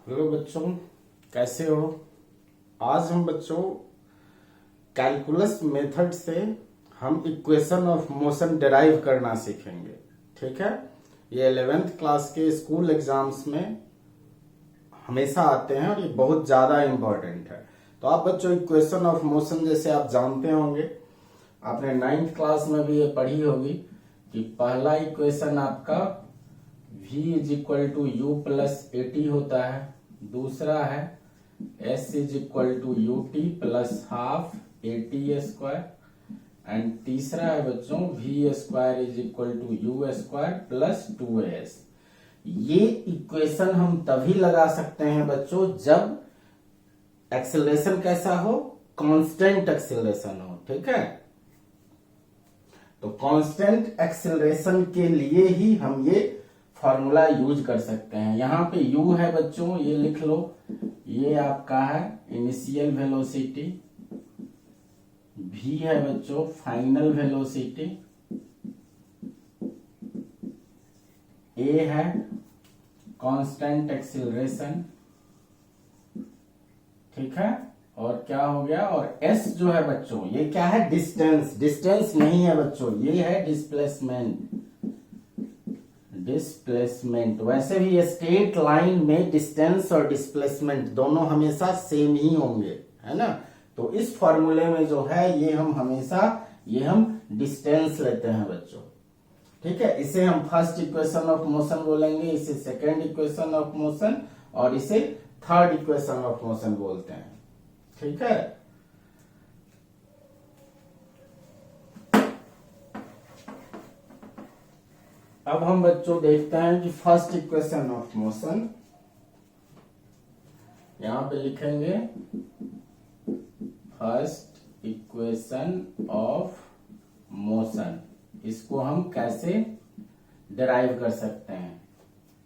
Hello बच्चों, कैसे हो। आज हम बच्चों कैलकुलस मेथड से हम इक्वेशन ऑफ मोशन डिराइव करना सीखेंगे। ठीक है, ये 11th क्लास के स्कूल एग्जाम्स में हमेशा आते हैं और ये बहुत ज़्यादा इम्पोर्टेंट है। तो आप बच्चों इक्वेशन ऑफ मोशन जैसे आप जानते होंगे, आपने 9th क्लास में भी ये पढ़ी होगी कि पहला इक्वेशन आपका v is equal to u plus a t होता है, दूसरा है s is equal to u t plus half a t square and तीसरा है बच्चों v square is equal to u square plus 2as। ये इक्वेशन हम तभी लगा सकते हैं बच्चों जब एक्सेलरेशन कैसा हो, कांस्टेंट एक्सेलरेशन हो। ठीक है, तो कांस्टेंट एक्सेलरेशन के लिए ही हम ये फॉर्मूला यूज कर सकते हैं। यहां पे u है बच्चों, ये लिख लो, ये आपका है इनिशियल वेलोसिटी, v है बच्चों फाइनल वेलोसिटी, a है कांस्टेंट एक्सेलरेशन। ठीक है, और क्या हो गया, और s जो है बच्चों ये क्या है, डिस्टेंस। डिस्टेंस नहीं है बच्चों, ये है डिस्प्लेसमेंट। डिस्प्लेसमेंट वैसे भी स्ट्रेट लाइन में डिस्टेंस और डिस्प्लेसमेंट दोनों हमेशा सेम ही होंगे, है ना। तो इस फॉर्मूले में जो है ये हम हमेशा डिस्टेंस लेते हैं बच्चों। ठीक है, इसे हम फर्स्ट इक्वेशन ऑफ मोशन बोलेंगे, इसे सेकेंड इक्वेशन ऑफ मोशन और इसे थर्ड इक्वेशन ऑफ मोशन बोलते हैं। ठीक है, अब हम बच्चों देखते हैं कि फर्स्ट इक्वेशन ऑफ मोशन, यहां पे लिखेंगे फर्स्ट इक्वेशन ऑफ मोशन। इसको हम कैसे डिराइव कर सकते हैं।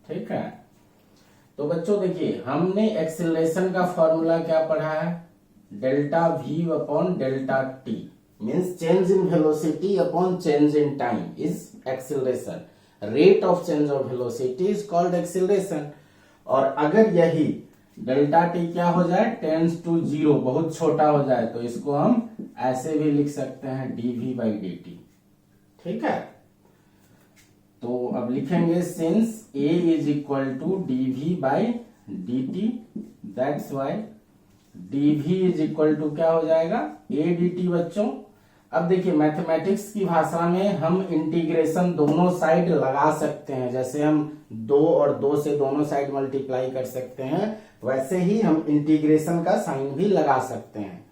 ठीक है, तो बच्चों देखिए हमने एक्सेलरेशन का फॉर्मूला क्या पढ़ा है, delta v upon delta t means change in velocity upon change in time is acceleration. Rate of change of velocity is called acceleration. और अगर यही डेल्टा टी क्या हो जाए, टेंस टू जीरो, बहुत छोटा हो जाए, तो इसको हम ऐसे भी लिख सकते हैं dv बाई dt। ठीक है, तो अब लिखेंगे since a is equal to dv by dt, that's why dv is equal to क्या हो जाएगा, a dt बच्चों। अब देखिए मैथमेटिक्स की भाषा में हम इंटीग्रेशन दोनों साइड लगा सकते हैं, जैसे हम 2 और 2 से दोनों साइड मल्टीप्लाई कर सकते हैं, वैसे ही हम इंटीग्रेशन का साइन भी लगा सकते हैं।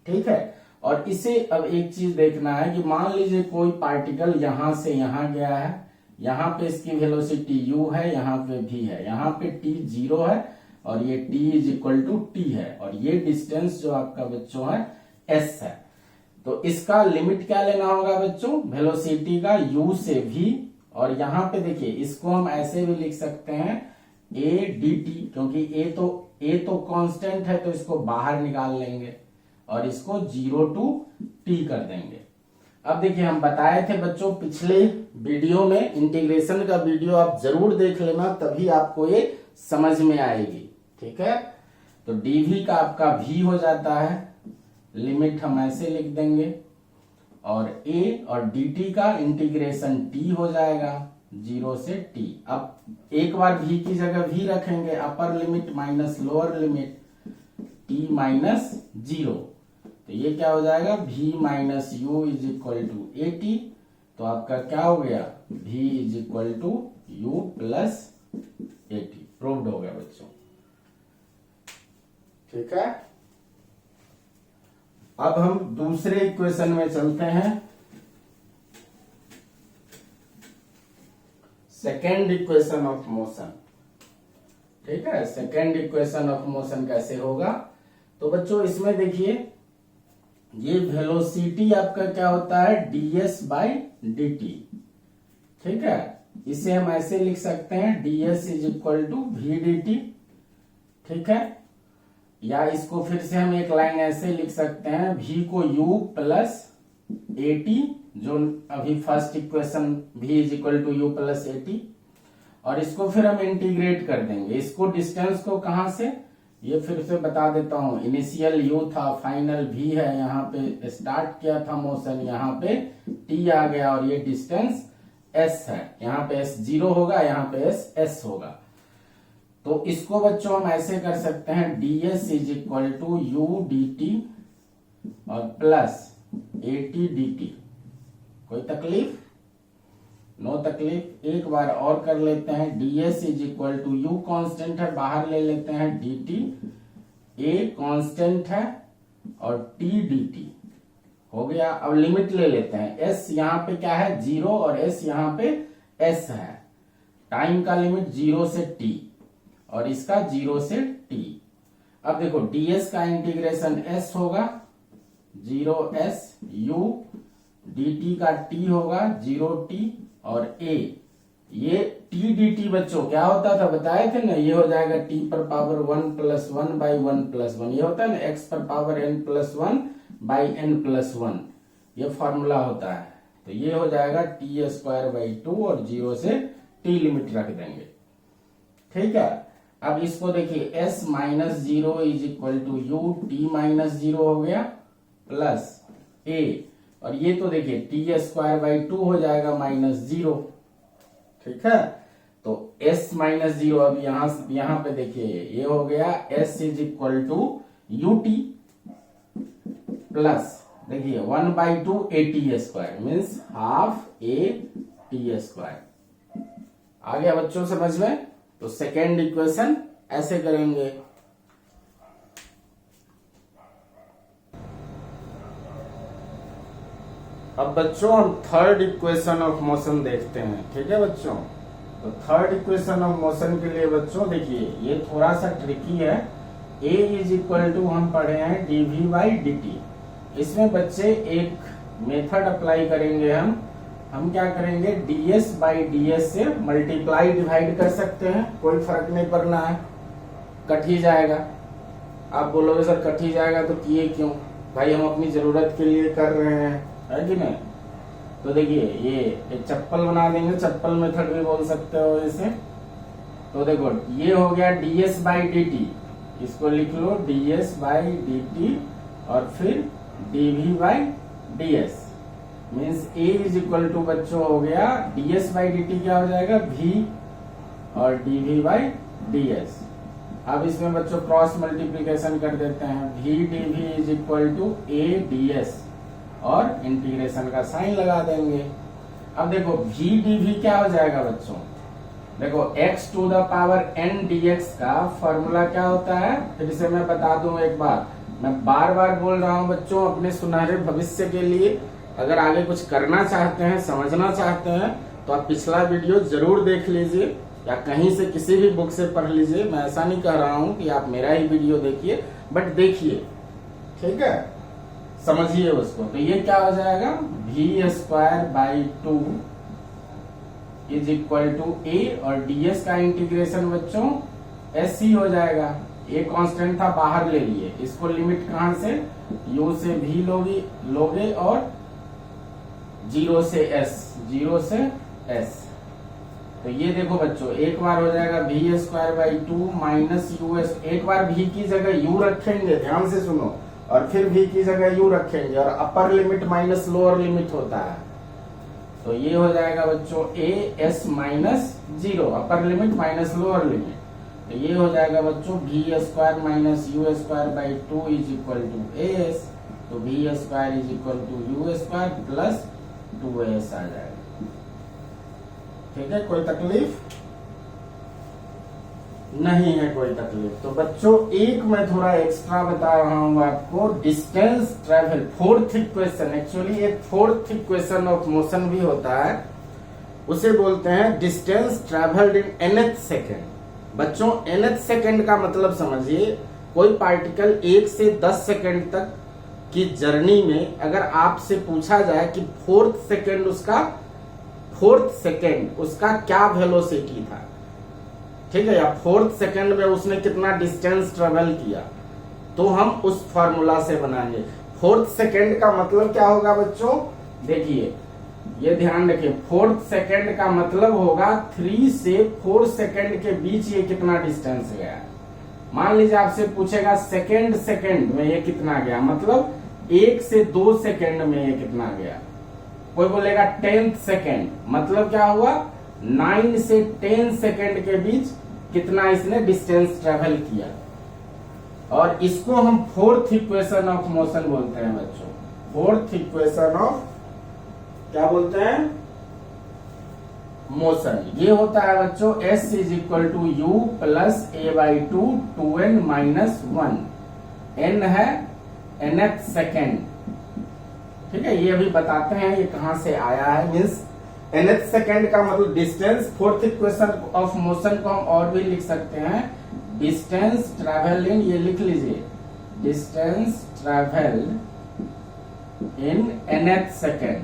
ठीक है, और इसे अब एक चीज देखना है कि मान लीजिए कोई पार्टिकल यहां से यहां गया है, यहां पे इसकी वेलोसिटी u है, यहां पे v है, यहां पे t 0 है और ये t is equal to t है, और ये डिस्टेंस जो आपका बच्चों है s है। तो इसका लिमिट क्या लेना होगा बच्चों, वेलोसिटी का u से v, और यहां पे देखिए इसको हम ऐसे भी लिख सकते हैं a dt, क्योंकि a तो कांस्टेंट है तो इसको बाहर निकाल लेंगे और इसको 0 टू t कर देंगे। अब देखिए हम बताए थे बच्चों पिछले वीडियो में, इंटीग्रेशन का वीडियो आप जरूर देख लेना, तभी आपको ये समझ में आएगी। ठीक है, तो dv का आपका v हो जाता है, लिमिट हम ऐसे लिख देंगे, और a और dt का इंटीग्रेशन t हो जाएगा 0 से t। अब एक बार v की जगह v रखेंगे, upper limit minus lower limit t minus 0, तो ये क्या हो जाएगा, v minus u is equal to a t. तो आपका क्या हो गया, v is equal to u plus a t. Proved हो गया बच्चों। ठीक है, अब हम दूसरे इक्वेशन में चलते हैं, सेकेंड इक्वेशन ऑफ मोशन। ठीक है, सेकेंड इक्वेशन ऑफ मोशन कैसे होगा, तो बच्चों इसमें देखिए ये वेलोसिटी आपका क्या होता है, ds बाई dt। ठीक है, इसे हम ऐसे लिख सकते हैं ds is equal to v dt। ठीक है, या इसको फिर से हम एक लाइन ऐसे लिख सकते हैं, v को u प्लस ए टी, जो अभी first equation v is equal to u plus a t, और इसको फिर हम इंटीग्रेट कर देंगे। इसको डिस्टेंस को कहां से, ये फिर से बता देता हूं, इनिशियल u था, फाइनल v है, यहाँ पे स्टार्ट किया था मोशन, यहाँ पे t आ गया और ये डिस्टेंस s है। यहाँ पे s 0 होगा, यहाँ पे s होगा। तो इसको बच्चों हम ऐसे कर सकते हैं ds is equal to u dt और प्लस at dt। कोई तकलीफ? नो तकलीफ। एक बार और कर लेते हैं, ds is equal to u constant है, बाहर ले लेते हैं, dt a कांस्टेंट है और t dt हो गया। अब लिमिट ले लेते हैं, s यहाँ पे क्या है 0 और s यहाँ पे s है। टाइम का लिमिट 0 से t और इसका 0 से t। अब देखो ds का इंटीग्रेशन s होगा 0s u, dt का t होगा 0t और a, ये t dt बच्चों क्या होता था बताए थे ना, ये हो जाएगा t पर पावर 1 प्लस 1 बाई 1 प्लस 1, ये होता है ना x पर power n plus 1 by n plus 1, ये फॉर्मूला होता है। तो ये हो जाएगा t स्क्वायर बाई 2 और 0 से t लिमिट रख देंगे। ठीक है, अब इसको देखिए s minus 0 is equal to u t minus 0 हो गया प्लस a, और ये तो देखिए टी स्क्वायर बाई 2 हो जाएगा माइनस 0। ठीक है, तो s माइनस 0, अब यहां पे देखिए ये हो गया s is equal to u t plus देखिए 1 by 2 a t square means half a t square. आ गया बच्चों समझ में? तो सेकेंड इक्वेशन ऐसे करेंगे। अब बच्चों हम थर्ड इक्वेशन ऑफ मोशन देखते हैं। ठीक है बच्चों, तो थर्ड इक्वेशन ऑफ मोशन के लिए बच्चों देखिए ये थोड़ा सा ट्रिकी है। a इज इक्वल टू हम पढ़े हैं dv बाई dt। इसमें बच्चे एक मेथड अप्लाई करेंगे, हम क्या करेंगे ds बाई ds से मल्टीप्लाई डिवाइड कर सकते हैं, कोई फर्क नहीं पड़ना है, कट ही जाएगा। आप बोलोगे सर कट ही जाएगा तो किए क्यों? भाई हम अपनी जरूरत के लिए कर रहे हैं, है कि नहीं? तो देखिए ये एक चप्पल बना देंगे, चप्पल मेथड भी बोल सकते हो इसे। तो देखो ये हो गया ds बाई dt, इसको लिख लो ds बाई dt और फिर dv by ds means a is equal to बच्चों हो गया ds बाई dt क्या हो जाएगा v और dv बाई ds। अब इसमें बच्चों क्रॉस मल्टीप्लीकेशन कर देते हैं, v dv is equal to a ds और इंटीग्रेशन का साइन लगा देंगे। अब देखो v dv क्या हो जाएगा बच्चों, देखो x to the power n dx का फॉर्मूला क्या होता है, फिर से मैं बता दूं एक बार, मैं बार बार बोल रहा हूं बच्चों अपने सुनहरे भविष्य के लिए। अगर आगे कुछ करना चाहते हैं, समझना चाहते हैं तो आप पिछला वीडियो जरूर देख लीजिए या कहीं से किसी भी बुक से पढ़ लीजिए। मैं ऐसा नहीं कह रहा हूं कि आप मेरा ही वीडियो देखिए, बट देखिए, ठीक है, समझिए उसको। तो ये क्या हो जाएगा v square by 2 is equal to a और ds का इंटीग्रेशन बच्चों s ही हो जाएगा। a कांस्टेंट था बाहर ले लिए, इसको लिमिट कहां से u से v लोगे और 0 से s। तो ये देखो बच्चों एक बार हो जाएगा v square by 2 minus us, एक बार v की जगह u रखेंगे, ध्यान से सुनो, और फिर v की जगह u रखेंगे और upper limit minus lower limit होता है। तो ये हो जाएगा बच्चों a s minus 0, upper limit minus lower limit. तो ये हो जाएगा बच्चों v square minus u square by 2 is equal to as। तो v square is equal to u square plus 2as आ जाएगा। ठीक है, कोई तकलीफ नहीं है? कोई तकलीफ। तो बच्चों एक मैं थोड़ा एक्स्ट्रा बता रहा हूं आपको, distance travel fourth equation, actually एक फोर्थ इक्वेशन ऑफ मोशन भी होता है, उसे बोलते हैं distance travelled in nth second. बच्चों nth सेकेंड का मतलब समझिए, कोई पार्टिकल 1 से 10 सेकेंड तक की जर्नी में अगर आपसे पूछा जाए कि फोर्थ सेकेंड उसका क्या वेलोसिटी था, ठीक है, या फोर्थ सेकेंड में उसने कितना डिस्टेंस ट्रेवल किया, तो हम उस फॉर्मूला से बनाएंगे। फोर्थ सेकेंड का मतलब क्या होगा बच्चों, देखिए ये ध्यान रखिए, 4 सेकेंड का मतलब होगा 3 से 4 सेकेंड के बीच ये कितना डिस्टेंस गया। मान लीजिए आपसे पूछेगा सेकेंड सेकेंड में ये कितना गया, मतलब 1 से 2 सेकेंड में ये कितना गया। कोई बोलेगा 10th सेकेंड, मतलब क्या हुआ 9 से 10 सेकेंड के बीच कितना इसने डिस्टेंस ट्रेवल किया। और इसको हम 4th इक्वेशन ऑफ मोशन बोलते हैं बच्चों। 4th इक्वेशन ऑफ क्या बोलते हैं, मोशन। ये होता है बच्चों s is equal to u plus a/2 2n minus 1। n है nth सेकेंड, ठीक है। ये अभी बताते हैं ये कहां से आया है। मीन्स nth सेकेंड का मतलब distance. 4th equation of motion को हम और भी लिख सकते हैं, डिस्टेंस ट्रेवल इन, ये लिख लीजिए, distance travel in nth second.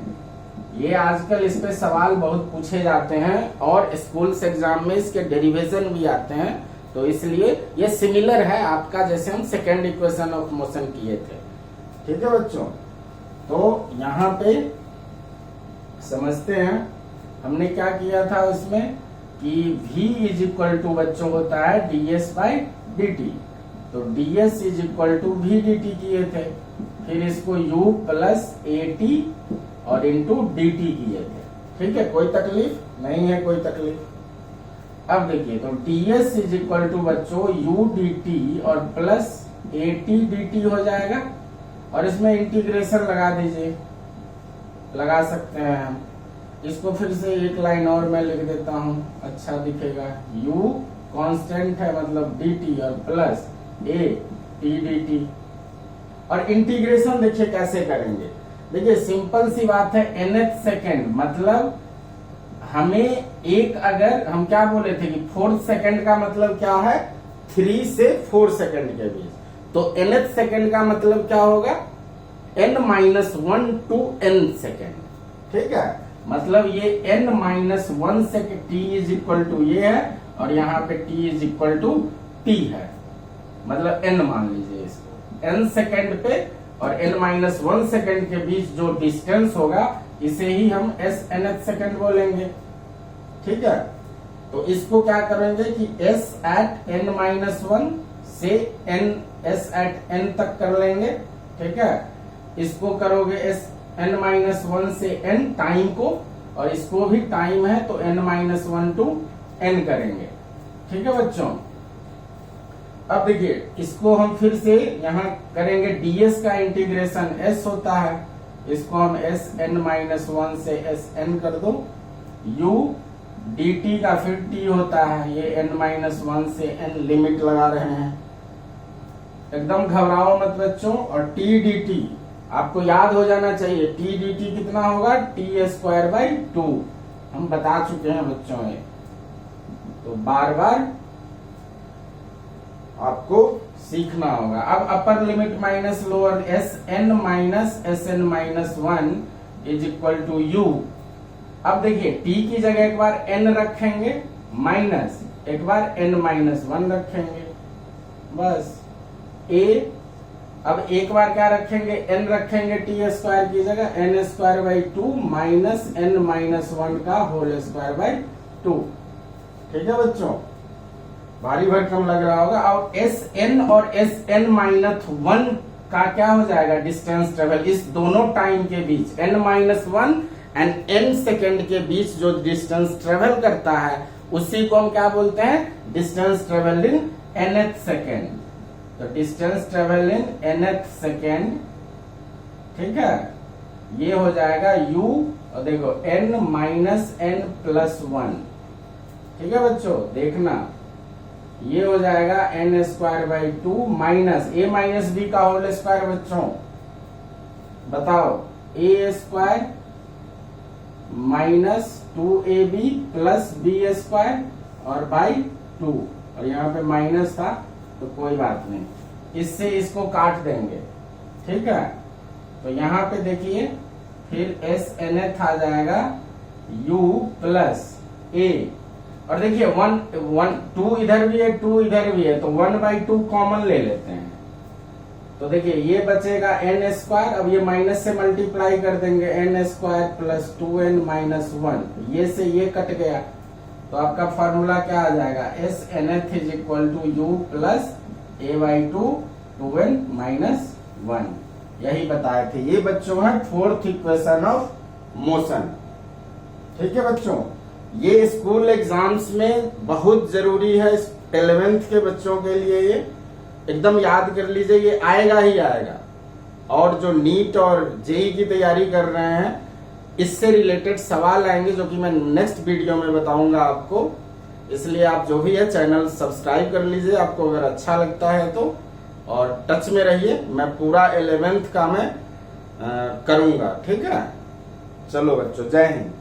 ये आजकल इस पे सवाल बहुत पूछे जाते हैं और स्कूल्स एग्जाम में इसके डेरिवेशन भी आते हैं, तो इसलिए ये सिमिलर है आपका जैसे हम सेकेंड इक्वेशन ऑफ मोशन किए थे। ठीक है बच्चों, तो यहाँ पे समझते हैं हमने क्या किया था उसमें कि v इज इक्वल टू बच्चों होता है ds/dt, तो ds is equal to v dt किए थे, फिर इसको u प्लस at और इंटू dt किए थे। ठीक है, कोई तकलीफ नहीं है, कोई तकलीफ। अब देखिए, तो ds इज इक्वल टू बच्चों u dt और प्लस at dt हो जाएगा, और इसमें इंटीग्रेशन लगा दीजिए, लगा सकते हैं हम। इसको फिर से एक लाइन और मैं लिख देता हूं, अच्छा दिखेगा। u कांस्टेंट है मतलब dt और प्लस at dt, और इंटीग्रेशन देखिए कैसे करेंगे। देखिए सिंपल सी बात है, nth सेकेंड मतलब हमें एक, अगर हम क्या बोले थे कि 4th सेकेंड का मतलब क्या है 3 से 4 सेकेंड के बीच, तो nth सेकेंड का मतलब क्या होगा n-1 to n सेकेंड। ठीक है, मतलब ये n-1 second, t is equal to ये है और यहाँ पे t is equal to t है, मतलब n मान लीजिए इसको n सेकेंड पे, और n-1 सेकेंड के बीच जो डिस्टेंस होगा इसे ही हम s nth सेकेंड बोलेंगे। ठीक है, तो इसको क्या करेंगे कि s at n-1 से s at n तक कर लेंगे। ठीक है, इसको करोगे s n-1 से n टाइम को, और इसको भी टाइम है तो n-1 to n करेंगे। ठीक है बच्चों, अब देखिए इसको हम फिर से यहाँ करेंगे, ds का इंटीग्रेशन s होता है, इसको हम s n-1 से s n कर दो, u dt का फिर t होता है, ये n-1 से n लिमिट लगा रहे हैं, एकदम घबराओ मत बच्चों। और t dt आपको याद हो जाना चाहिए, t dt कितना होगा t²/2, हम बता चुके हैं बच्चों ये, तो बार बार आपको सीखना होगा। अब upper limit minus lower, s n minus s n minus 1 is equal to u. अब देखिए t की जगह एक बार n रखेंगे, माइनस एक बार n-1 रखेंगे, बस a। अब एक बार क्या रखेंगे, n रखेंगे t² की जगह, n²/2 माइनस n-1 का होल²/2। ठीक है बच्चों, भारी भरकम लग रहा होगा। अब Sn और Sn-1 का क्या हो जाएगा डिस्टेंस ट्रेवल, इस दोनों टाइम के बीच n-1 एंड n सेकेंड के बीच जो डिस्टेंस ट्रेवल करता है उसी को हम क्या बोलते हैं, distance travel in nth second. तो distance travel in nth second, ठीक है, ये हो जाएगा u, और देखो n-n+1। ठीक है बच्चों, देखना ये हो जाएगा n²/2 माइनस a-b का होल स्क्वायर। बच्चों बताओ, a² minus 2ab plus b² और बाई 2, और यहाँ पे माइनस था तो कोई बात नहीं, इससे इसको काट देंगे। ठीक है, तो यहाँ पे देखिए फिर snth आ जाएगा u प्लस a, और देखिए 2 इधर भी है 2 इधर भी है, तो 1/2 कॉमन ले लेते हैं। तो देखिए ये बचेगा एन स्क्वायर, अब ये माइनस से मल्टीप्लाई कर देंगे, N square plus 2n minus 1, ये से ये कट गया, तो आपका फॉर्मूला क्या आ जाएगा, s n th is equal to u plus a by two 2n minus 1, यही बताए थे। ये बच्चों है फोर्थ इक्वेशन ऑफ मोशन। ठीक है बच्चों, ये स्कूल एग्जाम्स में बहुत जरूरी है, 11th के बच्चों के लिए ये एकदम याद कर लीजिए, ये आएगा ही आएगा। और जो नीट और जेई की तैयारी कर रहे हैं, इससे रिलेटेड सवाल आएंगे जो कि मैं नेक्स्ट वीडियो में बताऊंगा आपको। इसलिए आप जो भी है चैनल सब्सक्राइब कर लीजिए, आपको अगर अच्छा लगता है तो, और टच में रहिए। मैं पूरा 11th का मैं करूंगा। ठीक है, चलो बच्चों, जय हिंद।